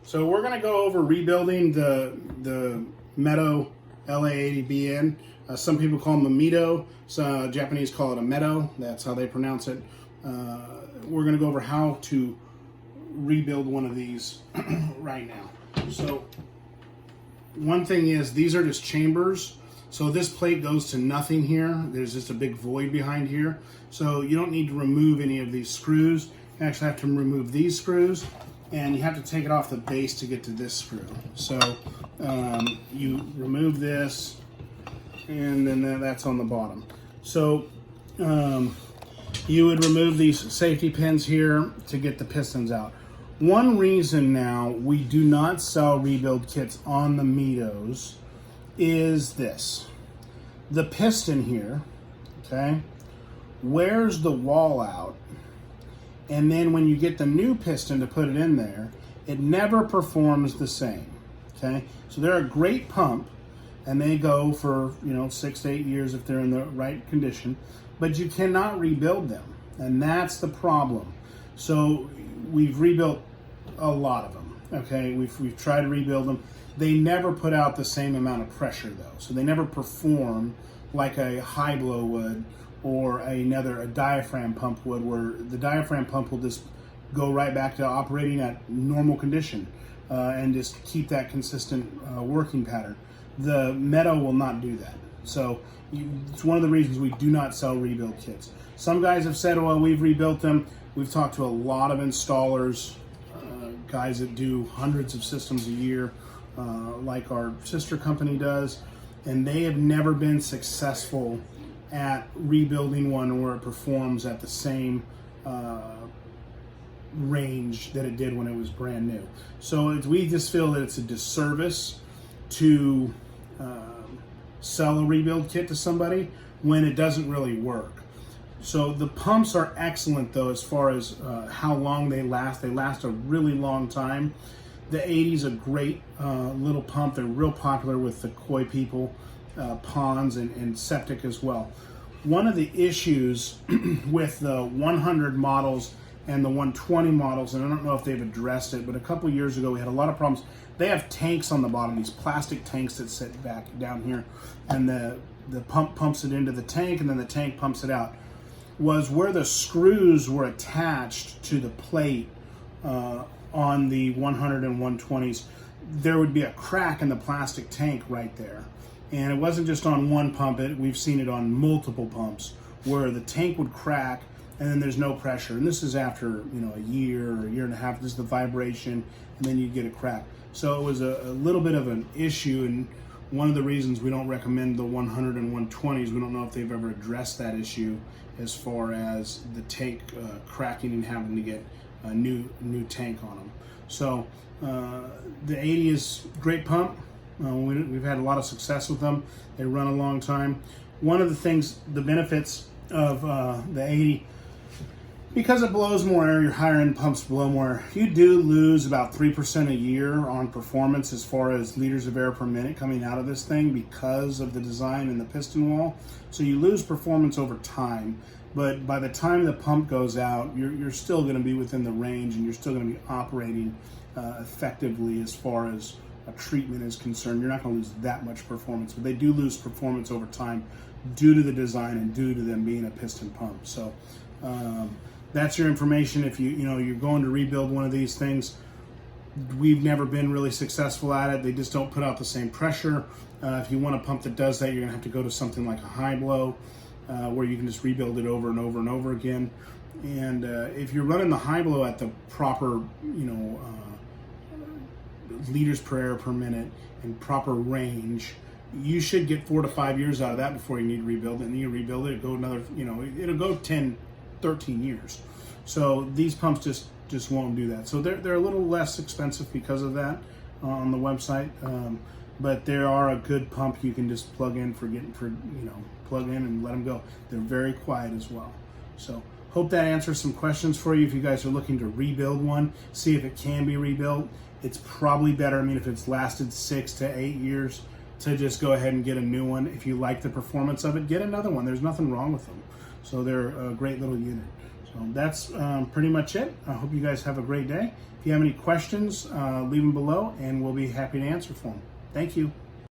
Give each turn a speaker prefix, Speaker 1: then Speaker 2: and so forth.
Speaker 1: So we're going to go over rebuilding the Medo LA-80 BN. Some people call them a Medo. Japanese call it a Medo. That's how they pronounce it. We're going to go over how to rebuild one of these right now. So one thing is, these are just chambers. So this plate goes to nothing here. There's just a big void behind here. So you don't need to remove any of these screws. You actually have to remove these screws, and you have to take it off the base to get to this screw. So you remove this, and then that's on the bottom. So you would remove these safety pins here to get the pistons out. One reason now we do not sell rebuild kits on the Medos is this. The piston here, okay, wears the wall out, and then when you get the new piston to put it in there, it never performs the same, okay? So they're a great pump, and they go for, 6 to 8 years if they're in the right condition, but you cannot rebuild them, and that's the problem. So we've rebuilt a lot of them, okay? We've tried to rebuild them. They never put out the same amount of pressure though, so they never perform like a high blow would, or a diaphragm pump would, where the diaphragm pump will just go right back to operating at normal condition and just keep that consistent working pattern. The Medo will not do that. So it's one of the reasons we do not sell rebuild kits. Some guys have said, well, we've rebuilt them. We've talked to a lot of installers, guys that do hundreds of systems a year, like our sister company does, and they have never been successful at rebuilding one where it performs at the same range that it did when it was brand new. So we just feel that it's a disservice to sell a rebuild kit to somebody when it doesn't really work. So the pumps are excellent though, as far as how long they last. They last a really long time. The 80 is a great little pump. They're real popular with the koi people, ponds, and septic as well. One of the issues with the 100 models and the 120 models, and I don't know if they've addressed it, but a couple years ago we had a lot of problems. They have tanks on the bottom, these plastic tanks that sit back down here, and the pump pumps it into the tank, and then the tank pumps it out. Was where the screws were attached to the plate on the 100 and 120s, there would be a crack in the plastic tank right there. And it wasn't just on one pump, we've seen it on multiple pumps, where the tank would crack and then there's no pressure. And this is after a year or a year and a half, this is the vibration, and then you get a crack. So it was a little bit of an issue, and one of the reasons we don't recommend the 100 and 120s, we don't know if they've ever addressed that issue as far as the tank cracking and having to get a new tank on them. So the 80 is a great pump. We've had a lot of success with them. They run a long time. One of the things, the benefits of the 80, because it blows more air, your higher end pumps blow more air, you do lose about 3% a year on performance as far as liters of air per minute coming out of this thing because of the design and the piston wall. So you lose performance over time, but by the time the pump goes out, you're still going to be within the range, and you're still going to be operating effectively as far as a treatment is concerned. You're not going to lose that much performance, but they do lose performance over time due to the design and due to them being a piston pump. So that's your information. If you're going to rebuild one of these things, we've never been really successful at it. They just don't put out the same pressure. If you want a pump that does that, you're gonna have to go to something like a high blow, where you can just rebuild it over and over and over again. And if you're running the high blow at the proper, liters per air per minute and proper range, you should get 4 to 5 years out of that before you need to rebuild it. And then you rebuild it, it'll go another, it'll go 10, 13 years. So these pumps just won't do that. So they're a little less expensive because of that on the website. But they are a good pump you can just plug in plug in and let them go. They're very quiet as well. So hope that answers some questions for you. If you guys are looking to rebuild one, see if it can be rebuilt. It's probably better, if it's lasted 6 to 8 years, to just go ahead and get a new one. If you like the performance of it, get another one. There's nothing wrong with them. So they're a great little unit. So that's pretty much it. I hope you guys have a great day, If you have any questions, leave them below and we'll be happy to answer for them. Thank you.